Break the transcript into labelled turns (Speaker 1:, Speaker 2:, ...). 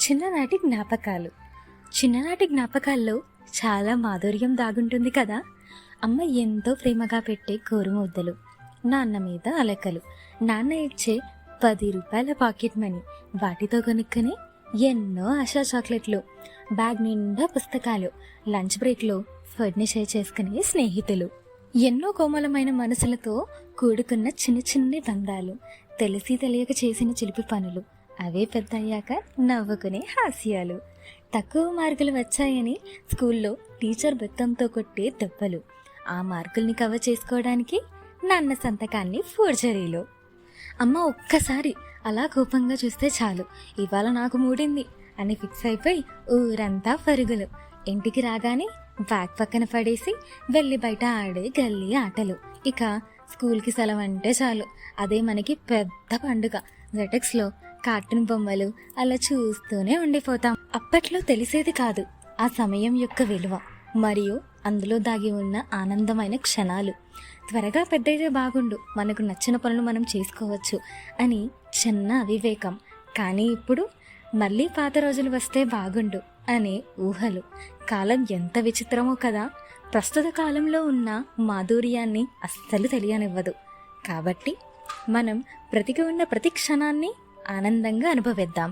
Speaker 1: చిన్ననాటి జ్ఞాపకాలు. చిన్ననాటి జ్ఞాపకాల్లో చాలా మాధుర్యం దాగుంటుంది కదా. అమ్మ ఎంతో ప్రేమగా పెట్టే గోరుముద్దలు, నాన్న మీద అలకలు, నాన్న ఇచ్చే 10 రూపాయల పాకెట్ మనీ, వాటితో కొనుక్కొని ఎన్నో ఆశా చాక్లెట్లు, బ్యాగ్ నిండా పుస్తకాలు, లంచ్ బ్రేక్లో ఫుడ్ని షేర్ చేసుకునే స్నేహితులు, ఎన్నో కోమలమైన మనసులతో కూడుకున్న చిన్న చిన్ని బంధాలు, తెలిసి తెలియక చేసిన చిలిపి పనులు, అవే పెద్ద అయ్యాక నవ్వుకునే హాస్యాలు, తక్కువ మార్కులు వచ్చాయని స్కూల్లో టీచర్ బెత్తంతో కొట్టే దెబ్బలు, ఆ మార్కుల్ని కవర్ చేసుకోవడానికి నాన్న సంతకాన్ని ఫోర్జరీలో. అమ్మ ఒక్కసారి అలా కోపంగా చూస్తే చాలు, ఇవాళ నాకు మూడింది అని ఫిక్స్ అయిపోయి ఊరంతా పరుగులు. ఇంటికి రాగానే బ్యాగ్ పక్కన పడేసి వెళ్ళి బయట ఆడే గల్లీ ఆటలు. ఇక స్కూల్కి సెలవు అంటే చాలు, అదే మనకి పెద్ద పండుగ. జెటెక్స్లో కార్టూన్ బొమ్మలు అలా చూస్తూనే ఉండిపోతాం. అప్పట్లో తెలిసేది కాదు ఆ సమయం యొక్క విలువ మరియు అందులో దాగి ఉన్న ఆనందమైన క్షణాలు. త్వరగా పెద్దయితే బాగుండు, మనకు నచ్చిన పనులు మనం చేసుకోవచ్చు అని చిన్న అవివేకం. కానీ ఇప్పుడు మళ్ళీ పాత రోజులు వస్తే బాగుండు అనే ఊహలు. కాలం ఎంత విచిత్రమో కదా. ప్రస్తుత కాలంలో ఉన్న మాధుర్యాన్ని అస్సలు తెలియనివ్వదు. కాబట్టి మనం బ్రతికి ఉన్న ప్రతి క్షణాన్ని ఆనందంగా అనుభవిద్దాం.